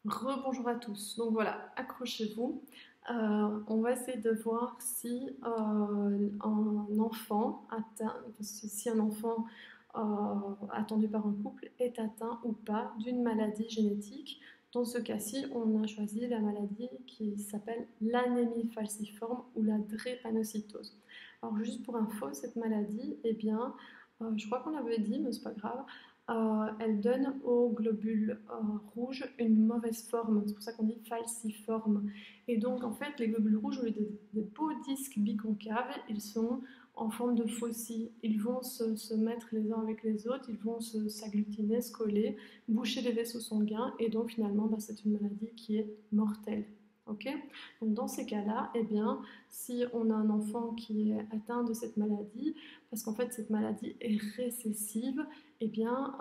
Rebonjour à tous. Donc voilà, accrochez-vous. On va essayer de voir si un enfant atteint, si un enfant attendu par un couple est atteint ou pas d'une maladie génétique. Dans ce cas-ci, on a choisi la maladie qui s'appelle l'anémie falciforme ou la drépanocytose. Alors juste pour info, cette maladie, eh bien, je crois qu'on l'avait dit, mais c'est pas grave, elle donne aux globules rouges une mauvaise forme. C'est pour ça qu'on dit falciforme. Et donc, en fait, les globules rouges, au lieu des beaux disques biconcaves, ils sont en forme de faucilles. Ils vont se mettre les uns avec les autres, ils vont s'agglutiner, se coller, boucher les vaisseaux sanguins, et donc finalement, bah, c'est une maladie qui est mortelle. Okay, donc dans ces cas-là, eh bien, si on a un enfant qui est atteint de cette maladie, parce qu'en fait cette maladie est récessive, eh bien,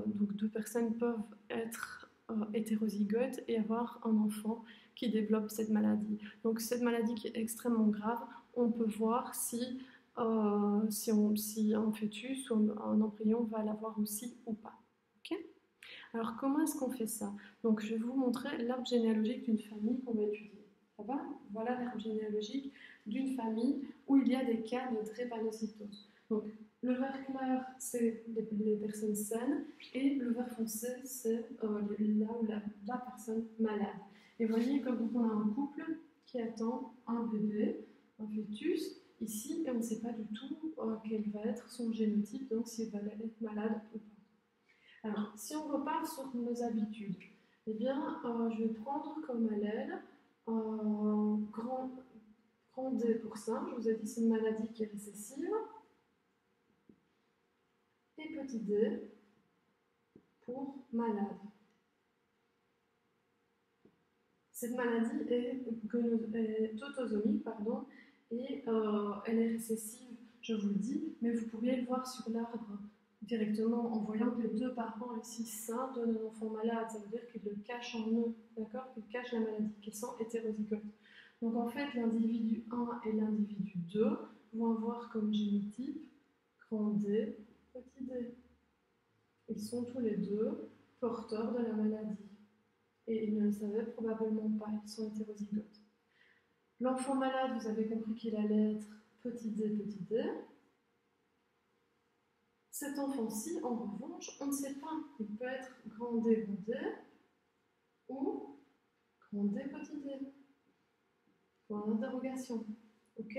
donc deux personnes peuvent être hétérozygotes et avoir un enfant qui développe cette maladie. Donc cette maladie qui est extrêmement grave, on peut voir si un fœtus ou un embryon va l'avoir aussi ou pas. Okay, alors comment est-ce qu'on fait ça? Donc je vais vous montrer l'arbre généalogique d'une famille qu'on va étudier. Ça va? Voilà l'arbre généalogique d'une famille où il y a des cas de drépanocytose. Donc le vert clair, c'est les personnes saines, et le vert foncé, c'est là où la personne malade. Et vous voyez, comme on a un couple qui attend un bébé, un fœtus, ici, et on ne sait pas du tout quel va être son génotype, donc s'il va être malade ou pas. Alors, si on repart sur nos habitudes, eh bien, je vais prendre comme allèle grand, grand D pour ça. Je vous ai dit c'est une maladie qui est récessive. Et petit d pour malade. Cette maladie est autosomique, pardon, et elle est récessive, je vous le dis, mais vous pourriez le voir sur l'arbre directement en voyant que les deux parents ici sains donnent un enfant malade. Ça veut dire qu'ils le cachent en eux, d'accord, qu'ils cachent la maladie, qu'ils sont hétérozygotes. Donc en fait, l'individu 1 et l'individu 2 vont avoir comme génotype grand D, petit d. Ils sont tous les deux porteurs de la maladie. Et ils ne le savaient probablement pas, ils sont hétérozygotes. L'enfant malade, vous avez compris qu'il allait être petit d. Cet enfant-ci, en revanche, on ne sait pas. Il peut être grand D ou grand D petit d. Point d'interrogation. Ok?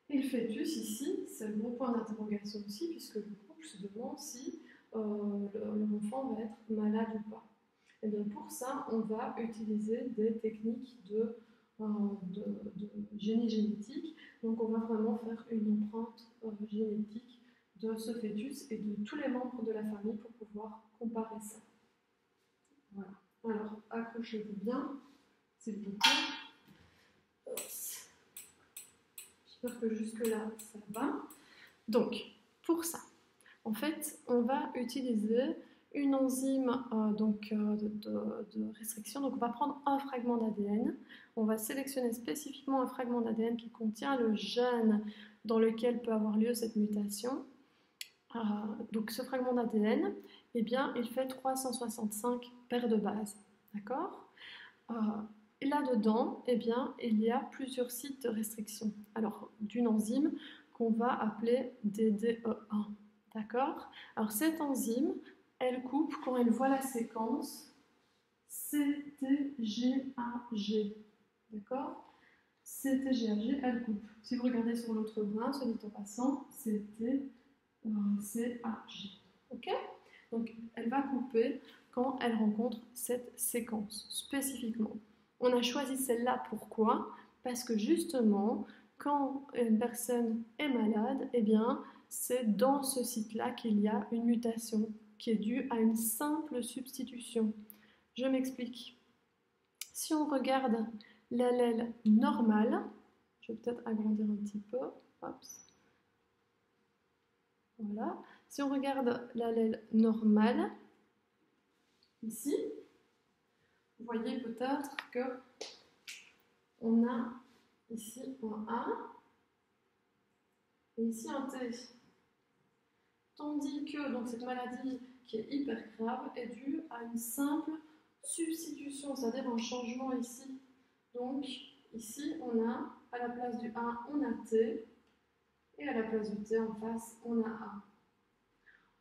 Et le fœtus ici, c'est le gros point d'interrogation aussi, puisque le couple se demande si l'enfant va être malade ou pas. Et bien pour ça, on va utiliser des techniques de génie génétique. Donc on va vraiment faire une empreinte génétique de ce fœtus et de tous les membres de la famille pour pouvoir comparer ça. Voilà. Alors accrochez-vous bien, s'il vous plaît. J'espère que jusque-là, ça va. Donc, pour ça, en fait, on va utiliser une enzyme de restriction. Donc, on va prendre un fragment d'ADN. On va sélectionner spécifiquement un fragment d'ADN qui contient le gène dans lequel peut avoir lieu cette mutation. Donc, ce fragment d'ADN, eh bien, il fait 365 paires de bases. D'accord? Et là-dedans, eh bien, il y a plusieurs sites de restriction. Alors, d'une enzyme qu'on va appeler DDE1. D'accord? Alors, cette enzyme, elle coupe quand elle voit la séquence CTGAG. D'accord? CTGAG, elle coupe. Si vous regardez sur l'autre brin, soit dit en passant, CTCAG. Ok? Donc, elle va couper quand elle rencontre cette séquence, spécifiquement. On a choisi celle-là, pourquoi? Parce que justement, quand une personne est malade, eh bien, c'est dans ce site-là qu'il y a une mutation qui est due à une simple substitution. Je m'explique. Si on regarde l'allèle normal, je vais peut-être agrandir un petit peu, hop. Voilà. Si on regarde l'allèle normal, ici, vous voyez peut-être que on a ici un A et ici un T. Tandis que donc, cette maladie qui est hyper grave est due à une simple substitution, c'est-à-dire un changement ici. Donc, ici, on a, à la place du A, on a T, et à la place du T en face, on a A.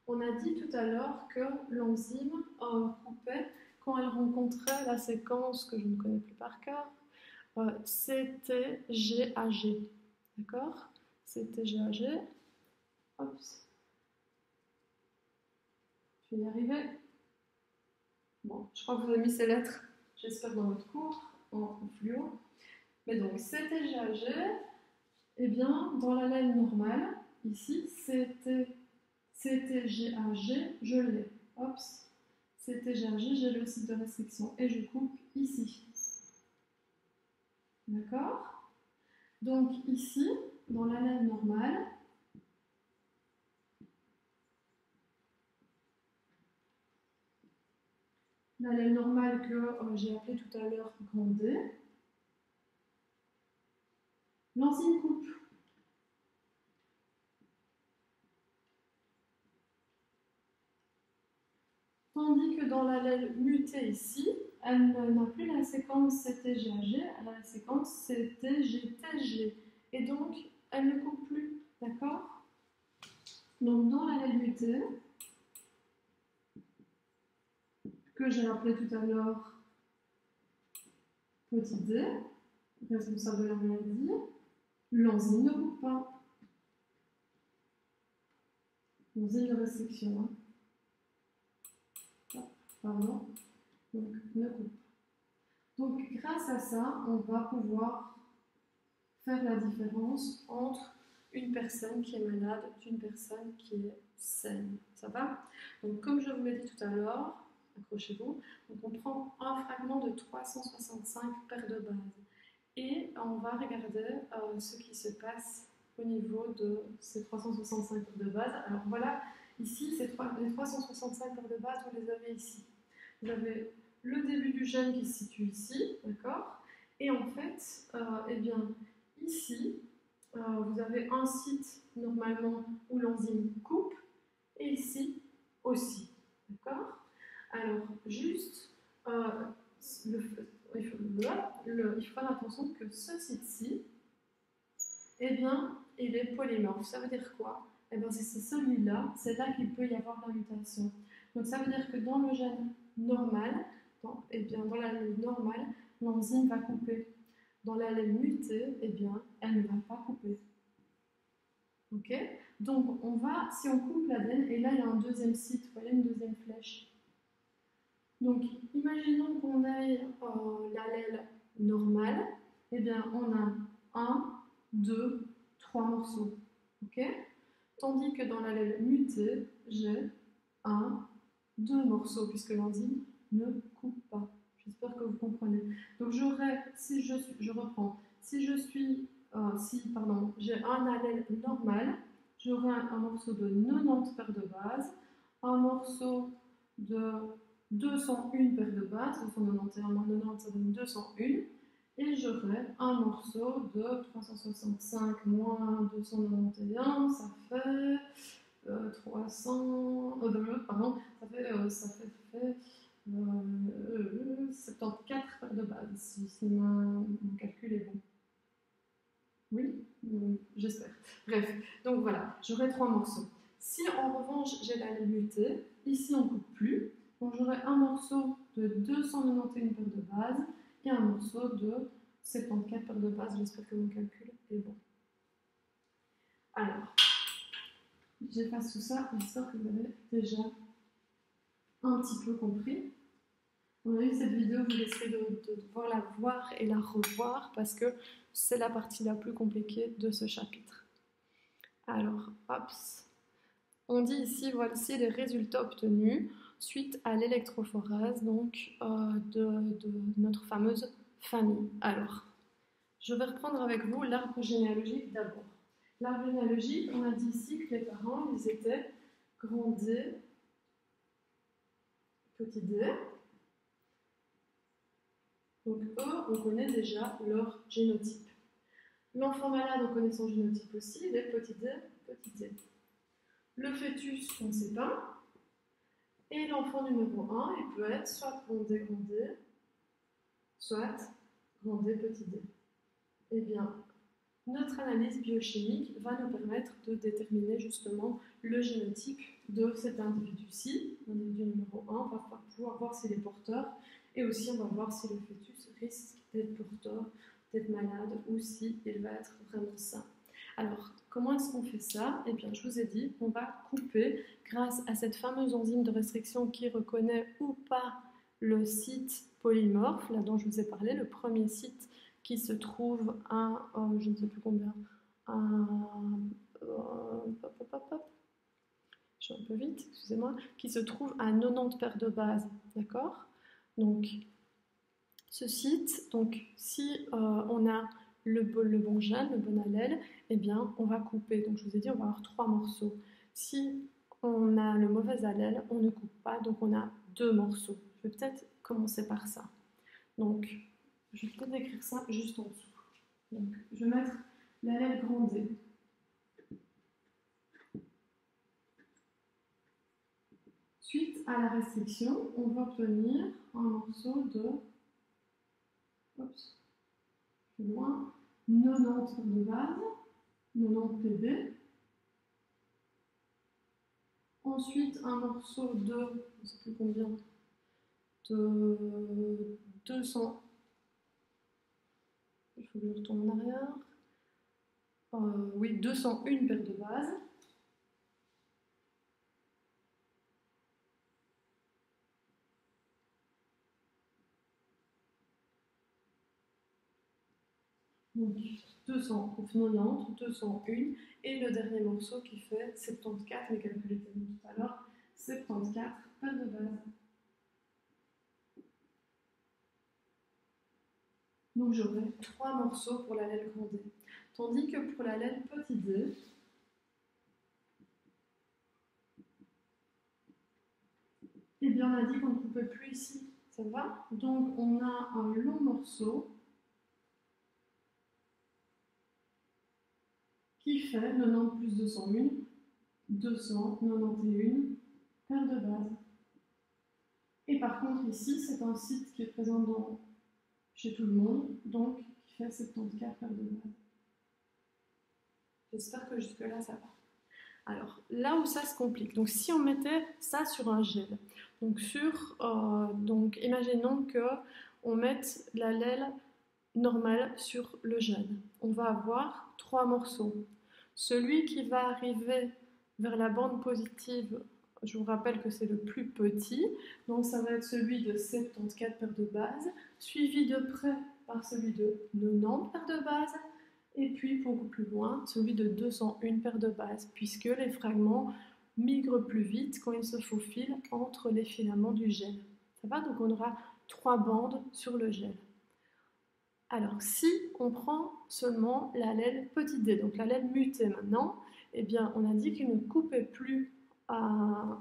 On a dit tout à l'heure que l'enzyme coupait quand elle rencontrait la séquence que je ne connais plus par cœur, CTGAG. D'accord? CTGAG. Hop. Je vais y arriver. Bon, je crois que vous avez mis ces lettres, j'espère, dans votre cours, en fluo. Mais donc, CTGAG, eh bien, dans la laine normale, ici, CTGAG, je l'ai. Hop. CTGAG, j'ai le site de restriction. Et je coupe ici. D'accord? Donc, ici, dans la laine normale, la laine normale que j'ai appelée tout à l'heure grand D, l'enzyme coupe. Tandis que dans la laine mutée ici, elle n'a plus la séquence CTGAG, elle a la séquence CTGTG. Et donc, elle ne coupe plus. D'accord? Donc, dans la laine mutée, que j'ai appelée tout à l'heure petit d, responsable de la maladie, l'enzyme ne coupe pas. L'enzyme de restriction. Hein. Pardon. Donc, ne coupe. Donc, grâce à ça, on va pouvoir faire la différence entre une personne qui est malade et une personne qui est saine. Ça va? Donc, comme je vous l'ai dit tout à l'heure, accrochez-vous, on prend un fragment de 365 paires de bases et on va regarder ce qui se passe au niveau de ces 365 paires de bases. Alors voilà, ici, les 365 paires de bases, vous les avez ici. Vous avez le début du gène qui se situe ici, d'accord? Et en fait, eh bien, ici, vous avez un site normalement où l'enzyme coupe, et ici aussi, d'accord? Alors, juste, il faut faire attention que ce site-ci, eh bien, il est polymorphe. Ça veut dire quoi? Eh bien, c'est celui-là, c'est là qu'il peut y avoir la mutation. Donc, ça veut dire que dans le gène normal, dans la laine normale, l'enzyme va couper. Dans la laine mutée, eh bien, elle ne va pas couper. Ok? Donc, si on coupe la laine, et là, il y a un deuxième site, vous voyez, une deuxième flèche. Donc, imaginons qu'on ait la laine normale, eh bien, on a 1, 2, 3 morceaux. Ok? Tandis que dans la laine mutée, j'ai 1, 2 morceaux, puisque l'enzyme ne coupe pas. J'espère que vous comprenez. Donc, j'aurai, je reprends, j'ai un allèle normal, j'aurai un morceau de 90 paires de bases, un morceau de 201 paires de bases, 291 moins 90, ça donne 201, et j'aurai un morceau de 365 moins 291, ça fait 74 paires de bases, si mon calcul est bon. Oui, j'espère. Bref, donc voilà, j'aurai 3 morceaux. Si en revanche j'ai la laine mutée, ici on ne coupe plus, donc j'aurai un morceau de 291 paires de bases et un morceau de 74 paires de bases. J'espère que mon calcul est bon. Alors, j'efface tout ça, j'espère que vous avez déjà un petit peu compris. On a vu cette vidéo, vous essayez de devoir la voir et la revoir parce que c'est la partie la plus compliquée de ce chapitre. Alors, hop, on dit ici, voici les résultats obtenus suite à l'électrophorèse donc de notre fameuse famille. Alors, je vais reprendre avec vous l'arbre généalogique d'abord. L'arbre généalogique, on a dit ici que les parents, ils étaient grand D, petit d. Donc eux, on connaît déjà leur génotype. L'enfant malade, on connaît son génotype aussi, les petits d, petit d. Le fœtus, on ne sait pas. Et l'enfant numéro 1, il peut être soit grand D, soit grand D, petit d. Eh bien, notre analyse biochimique va nous permettre de déterminer justement le génotype de cet individu-ci, l'individu numéro 1. On va pouvoir voir s'il est porteur et aussi on va voir si le fœtus risque d'être porteur, d'être malade ou s'il va être vraiment sain. Alors, comment est-ce qu'on fait ça? Eh bien, je vous ai dit, on va couper grâce à cette fameuse enzyme de restriction qui reconnaît ou pas le site polymorphe, là dont je vous ai parlé, le premier site qui se trouve à, je ne sais plus combien, je vais un peu vite, excusez-moi, qui se trouve à 90 paires de bases, d'accord? Donc, ce site, donc si on a le bon gène, le bon allèle, eh bien, on va couper. Donc, je vous ai dit, on va avoir 3 morceaux. Si on a le mauvais allèle, on ne coupe pas, donc on a 2 morceaux. Je vais peut-être commencer par ça. Donc, je vais peut-être écrire ça juste en dessous. Donc, je vais mettre l'allèle grand D. Suite à la restriction, on va obtenir un morceau de, oups, loin, 90 de base, 90 PB. Ensuite, un morceau de, je ne sais plus combien, de 200. Il faut que je retourne en arrière. Oui, 201 paires de bases. Donc 290, 201, et le dernier morceau qui fait 74, les calculs étaient mis tout à l'heure, 74 paires de bases. Donc j'aurai 3 morceaux pour l'allèle grand D. Tandis que pour l'allèle petit d, eh bien on a dit qu'on ne coupait plus ici, ça va? Donc on a un long morceau qui fait 90 plus 201, 291 paires de bases. Et par contre ici, c'est un site qui est présent chez tout le monde, donc qui fait 74 paires de bases. J'espère que jusque-là, ça va. Alors, là où ça se complique, donc si on mettait ça sur un gel, donc imaginons qu'on mette l'allèle normal sur le gène, on va avoir 3 morceaux. Celui qui va arriver vers la bande positive, je vous rappelle que c'est le plus petit, donc ça va être celui de 74 paires de bases, suivi de près par celui de 90 paires de bases, et puis beaucoup plus loin, celui de 201 paires de bases, puisque les fragments migrent plus vite quand ils se faufilent entre les filaments du gène. Ça va? Donc on aura 3 bandes sur le gène. Alors, si on prend seulement l'allèle petit d, donc l'allèle muté maintenant, eh bien, on a dit qu'il ne coupait plus à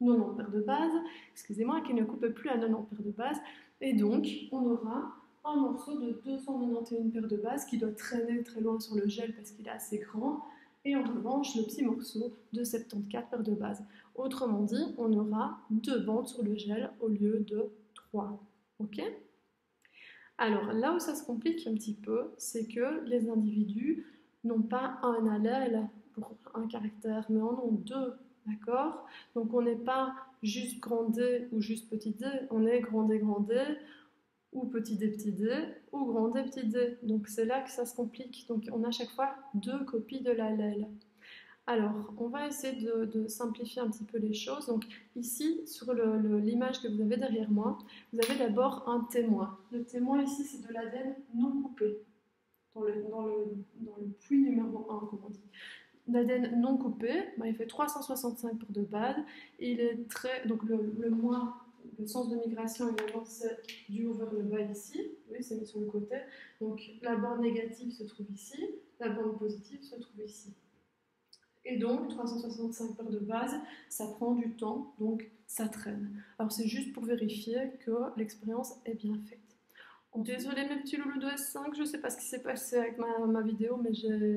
90 paires de base, excusez-moi, qu'il ne coupait plus à 90 paires de base, et donc on aura un morceau de 291 paires de base qui doit traîner très loin sur le gel parce qu'il est assez grand, et en revanche le petit morceau de 74 paires de base. Autrement dit, on aura 2 bandes sur le gel au lieu de 3. Ok ? Alors là où ça se complique un petit peu, c'est que les individus n'ont pas un allèle pour un caractère, mais en ont 2, d'accord? Donc on n'est pas juste grand D ou juste petit d, on est grand D, ou petit d, ou grand D, petit d. Donc c'est là que ça se complique. Donc on a chaque fois 2 copies de l'allèle. Alors, on va essayer de simplifier un petit peu les choses. Donc ici, sur l'image que vous avez derrière moi, vous avez d'abord un témoin. Le témoin ici, c'est de l'ADN non coupé, dans le puits numéro 1, comme on dit. L'ADN non coupé, il fait 365 pour de base. Et il est très... Donc le sens de migration, évidemment, c'est du haut vers le bas ici. Oui, c'est mis sur le côté. Donc la bande négative se trouve ici, la bande positive se trouve ici. Et donc, 365 paires de base, ça prend du temps, donc ça traîne. Alors, c'est juste pour vérifier que l'expérience est bien faite. Désolée mes petits loulous de S5, je ne sais pas ce qui s'est passé avec ma vidéo, mais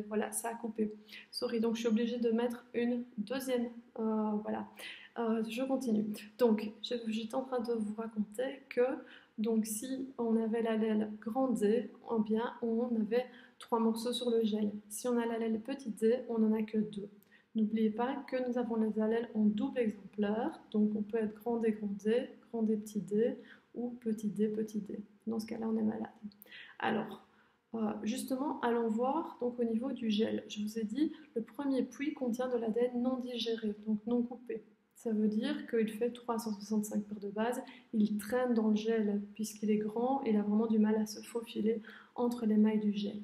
voilà, ça a coupé. Sorry, donc je suis obligée de mettre une deuxième. Voilà. Je continue. Donc, j'étais en train de vous raconter que donc, si on avait l'allèle grand D, eh bien, on avait 3 morceaux sur le gel. Si on a l'allèle petit d, on n'en a que 2. N'oubliez pas que nous avons les allèles en double exemplaire, donc on peut être grand D, petit d, ou petit d, petit d. Dans ce cas-là, on est malade. Alors, justement, allons voir donc, au niveau du gel. Je vous ai dit, le premier puits contient de l'ADN non digéré, donc non coupé. Ça veut dire qu'il fait 365 paires de base, il traîne dans le gel puisqu'il est grand, et il a vraiment du mal à se faufiler entre les mailles du gel.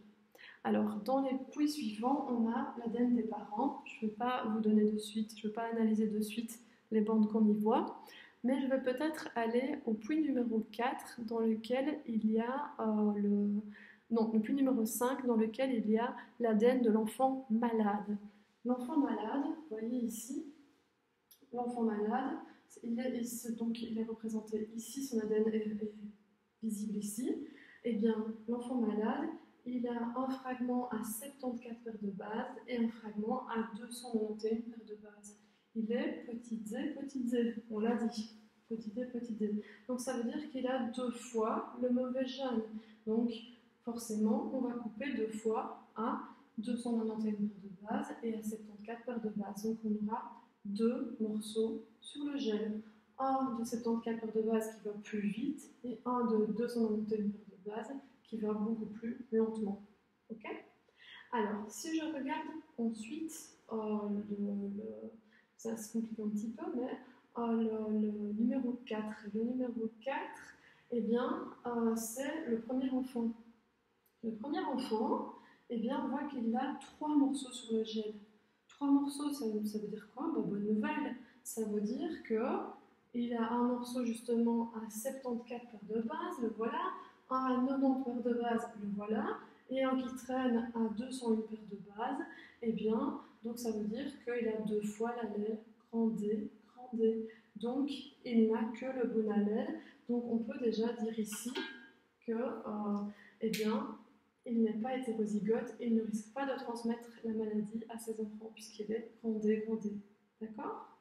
Alors, dans les puits suivants, on a l'ADN des parents. Je ne vais pas vous donner de suite, je ne vais pas analyser de suite les bandes qu'on y voit, mais je vais peut-être aller au puits numéro 4, dans lequel il y a le puits numéro 5, dans lequel il y a l'ADN de l'enfant malade. L'enfant malade, vous voyez ici, l'enfant malade, il est représenté ici, son ADN est visible ici. Eh bien, l'enfant malade, il a un fragment à 74 paires de base et un fragment à 291 paires de base. Il est petit d, on l'a dit. Petit d. Donc ça veut dire qu'il a 2 fois le mauvais gène. Donc forcément, on va couper 2 fois à 291 paires de base et à 74 paires de base. Donc on aura 2 morceaux sur le gel. Un de 74 paires de base qui va plus vite et un de 291 paires de base qui va beaucoup plus lentement. Ok? Alors, si je regarde ensuite, ça se complique un petit peu, mais le numéro 4. Le numéro 4, eh bien, c'est le premier enfant. Le premier enfant, eh bien, on voit qu'il a 3 morceaux sur le gel. 3 morceaux, ça veut dire quoi? Bonne nouvelle. Ça veut dire qu'il a un morceau justement à 74 paires de base, le voilà, un à 90 paires de base, le voilà, et un qui traîne à 201 paires de base, eh bien, donc ça veut dire qu'il a 2 fois l'allèle grand D. Donc, il n'a que le bon allèle. Donc, on peut déjà dire ici que, eh bien, il n'est pas hétérozygote et il ne risque pas de transmettre la maladie à ses enfants puisqu'il est grand D. D'accord?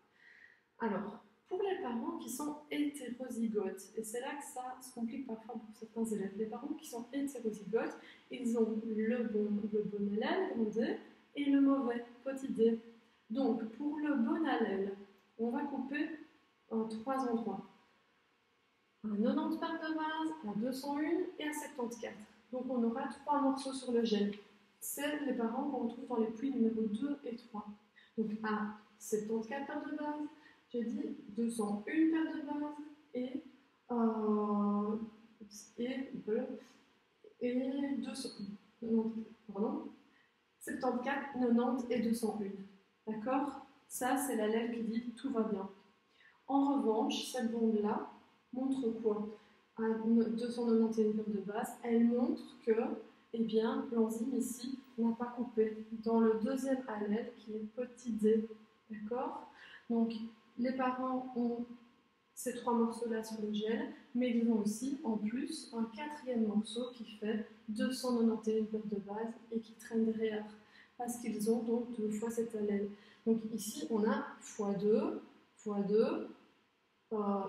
Alors, pour les parents qui sont hétérozygotes, et c'est là que ça se complique parfois pour certains élèves, les parents qui sont hétérozygotes, ils ont le bon allèle, grand D, et le mauvais, petit d. Donc, pour le bon allèle, on va couper en 3 endroits. À 90 paires de base, à 201 et à 74. Donc on aura 3 morceaux sur le gel. C'est les parents qu'on retrouve dans les puits numéro 2 et 3. Donc à 74 paires de base, j'ai dit 201 paires de base et 200, pardon, 74, 90 et 201. D'accord? Ça, c'est l'allèle qui dit tout va bien. En revanche, cette bande-là montre quoi? À 291 paires de base, elle montre que eh bien, l'enzyme ici n'a pas coupé dans le deuxième allèle qui est petit d. D'accord? Donc, les parents ont ces 3 morceaux-là sur le gel, mais ils ont aussi, en plus, un 4e morceau qui fait 291 paires de base et qui traîne derrière, parce qu'ils ont donc 2 fois cet allèle. Donc ici, on a x2,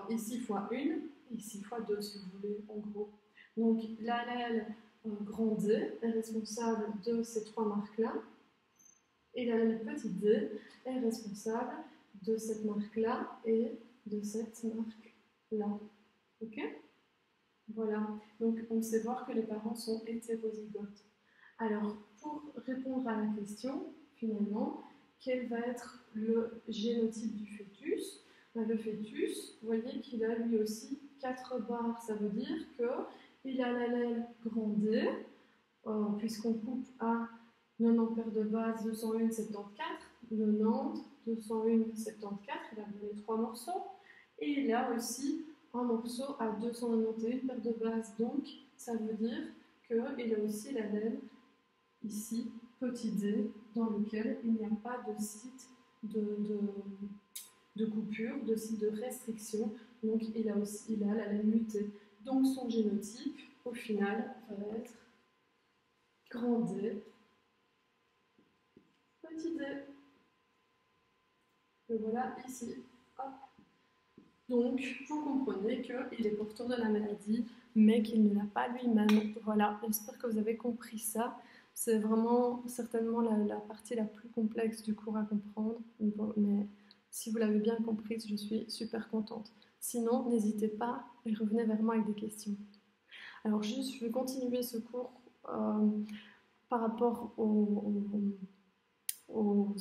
ici x1, ici x2 si vous voulez, en gros. Donc l'allèle grand D est responsable de ces 3 marques-là, et l'allèle petit d est responsable de cette marque-là et de cette marque-là. Ok? Voilà. Donc on sait voir que les parents sont hétérozygotes. Alors, pour répondre à la question, finalement, quel va être le génotype du fœtus? Le fœtus, vous voyez qu'il a lui aussi 4 barres. Ça veut dire qu'il a l'allèle grand D, puisqu'on coupe à 90 paires de base, 201, 74, 90, 201, 74, il a donné 3 morceaux. Et il a aussi un morceau à 291 paires de base. Donc, ça veut dire qu'il a aussi l'allèle ici, petit d, dans lequel il n'y a pas de site de coupure, de site de restriction. Donc, il a l'allèle mutée. Donc, son génotype, au final, va être grand D, petit d. Le voilà ici. Donc, vous comprenez qu'il est porteur de la maladie, mais qu'il ne l'a pas lui-même. Voilà, j'espère que vous avez compris ça. C'est vraiment certainement la partie la plus complexe du cours à comprendre, mais si vous l'avez bien comprise, je suis super contente. Sinon, n'hésitez pas et revenez vers moi avec des questions. Alors juste, je vais continuer ce cours par rapport aux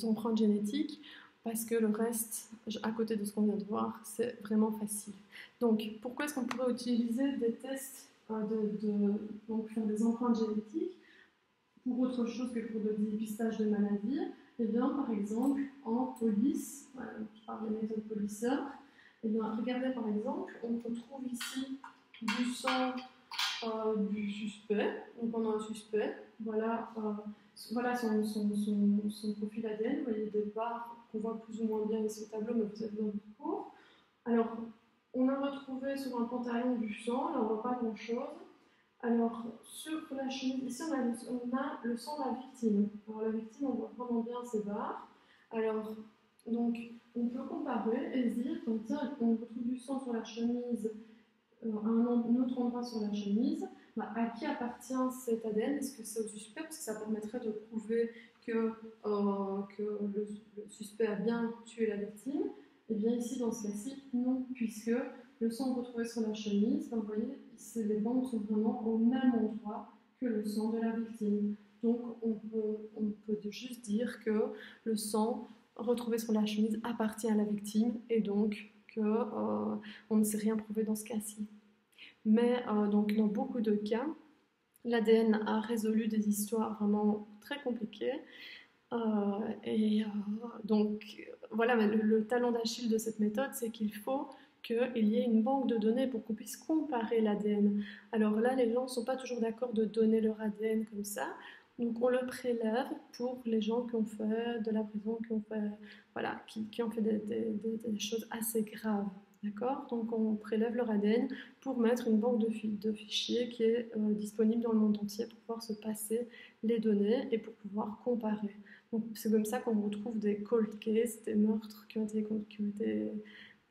empreintes génétiques, parce que le reste, à côté de ce qu'on vient de voir, c'est vraiment facile. Donc, pourquoi est-ce qu'on pourrait utiliser des tests donc faire des empreintes génétiques pour autre chose que pour le dépistage de maladies? Eh bien, par exemple, en police, voilà, je parle des méthodes policières, eh bien, regardez par exemple, on retrouve ici du sang du suspect. Donc on a un suspect, voilà, voilà son profil ADN. Vous voyez des barres qu'on voit plus ou moins bien ici au tableau, mais vous êtes dans le cours. Alors, on a retrouvé sur un pantalon du sang, là on ne voit pas grand chose. Alors, sur la chemise, ici on a le sang de la victime. Alors, la victime, on voit vraiment bien ses barres. Alors, donc, on peut comparer et se dire, tiens, on retrouve du sang sur la chemise à un autre endroit sur la chemise, à qui appartient cet ADN? Est-ce que c'est au suspect? Parce que ça permettrait de prouver que le suspect a bien tué la victime. Et bien ici, dans ce cas-ci, non, puisque le sang retrouvé sur la chemise, vous voyez, les bandes sont vraiment au même endroit que le sang de la victime. Donc on peut juste dire que le sang retrouvé sur la chemise appartient à la victime et donc qu'on ne sait rien prouver dans ce cas-ci. Mais donc dans beaucoup de cas, l'ADN a résolu des histoires vraiment très compliquées. Donc voilà, mais le talent d'Achille de cette méthode, c'est qu'il faut qu'il y ait une banque de données pour qu'on puisse comparer l'ADN. Alors là, les gens ne sont pas toujours d'accord de donner leur ADN comme ça. Donc on le prélève pour les gens qui ont fait de la prison, qui ont fait, voilà, qui ont fait des choses assez graves. D'accord? Donc on prélève leur ADN pour mettre une banque de fichiers qui est disponible dans le monde entier pour pouvoir se passer les données et pour pouvoir comparer. Donc c'est comme ça qu'on retrouve des cold cases, des meurtres qui ont été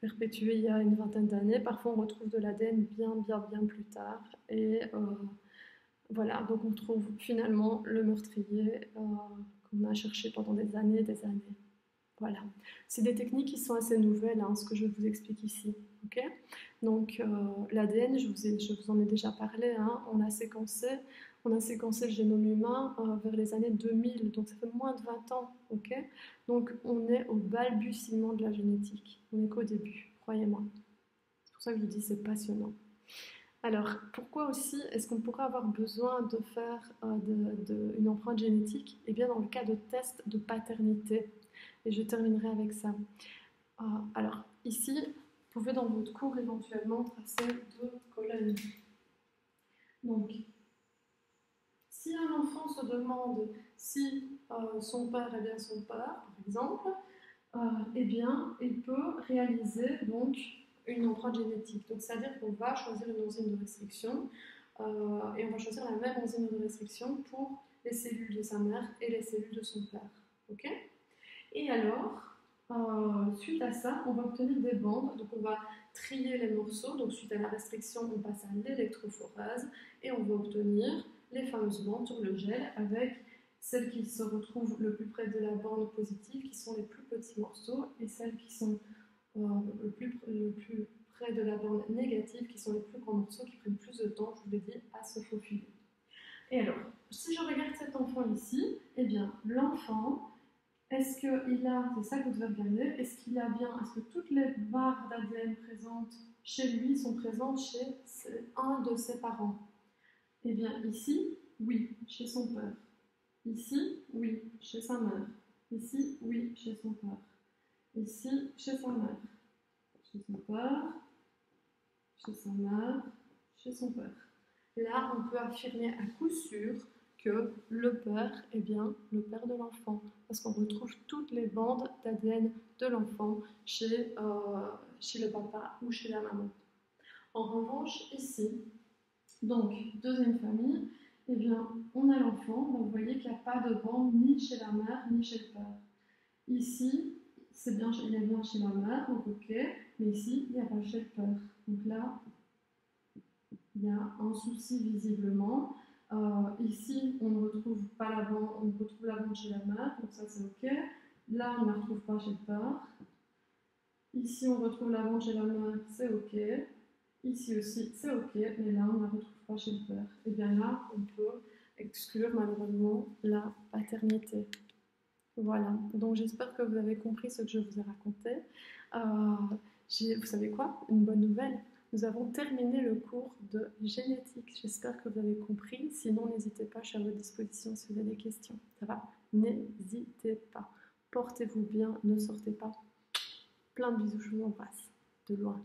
perpétués il y a une vingtaine d'années. Parfois on retrouve de l'ADN bien plus tard. Et voilà, donc on trouve finalement le meurtrier qu'on a cherché pendant des années et des années. Voilà. C'est des techniques qui sont assez nouvelles, hein, ce que je vous explique ici. Okay, donc l'ADN, je vous en ai déjà parlé, hein, on a séquencé le génome humain vers les années 2000, donc ça fait moins de 20 ans. Okay, donc on est au balbutiement de la génétique, on n'est qu'au début, croyez-moi. C'est pour ça que je vous dis c'est passionnant. Alors, pourquoi aussi est-ce qu'on pourrait avoir besoin de faire une empreinte génétique? Eh bien, dans le cas de tests de paternité. Et je terminerai avec ça. Alors, ici, vous pouvez dans votre cours éventuellement tracer deux colonnes. Donc, si un enfant se demande si son père est bien son père, par exemple, eh bien, il peut réaliser donc une empreinte génétique. Donc, c'est-à-dire qu'on va choisir une enzyme de restriction et on va choisir la même enzyme de restriction pour les cellules de sa mère et les cellules de son père. Ok? Et alors, suite à ça, on va obtenir des bandes. Donc, on va trier les morceaux. Donc, suite à la restriction, on passe à l'électrophorèse et on va obtenir les fameuses bandes sur le gel avec celles qui se retrouvent le plus près de la bande positive, qui sont les plus petits morceaux, et celles qui sont le plus près de la bande négative, qui sont les plus grands morceaux, qui prennent plus de temps, je vous l'ai dit, à se faufiler. Et alors, si je regarde cet enfant ici, eh bien, l'enfant, est-ce qu'il a, c'est ça que vous devez regarder, est-ce qu'il a bien, est-ce que toutes les barres d'ADN présentes chez lui sont présentes chez un de ses parents? Eh bien, ici, oui, chez son père. Ici, oui, chez sa mère. Ici, oui, chez son père. Ici, chez sa mère. Chez son père, chez sa mère, chez son père. Là, on peut affirmer à coup sûr que le père est bien le père de l'enfant, parce qu'on retrouve toutes les bandes d'ADN de l'enfant chez le papa ou chez la maman. En revanche, ici, donc deuxième famille, eh bien, on a l'enfant, donc vous voyez qu'il n'y a pas de bande ni chez la mère ni chez le père. Ici, c'est bien, il est bien chez la mère, donc ok, mais ici, il n'y a pas chez le père. Donc là, il y a un souci visiblement. Ici, on ne retrouve pas la bande, on retrouve la bande chez la mère, donc ça c'est ok. Là, on ne la retrouve pas chez le père. Ici, on retrouve la bande chez la mère, c'est ok. Ici aussi, c'est ok, mais là, on ne la retrouve pas chez le père. Et bien là, on peut exclure malheureusement la paternité. Voilà, donc j'espère que vous avez compris ce que je vous ai raconté. Vous savez quoi? Une bonne nouvelle. Nous avons terminé le cours de génétique. J'espère que vous avez compris. Sinon, n'hésitez pas, je suis à votre disposition si vous avez des questions. Ça va? N'hésitez pas. Portez-vous bien, ne sortez pas. Plein de bisous, je vous embrasse. De loin.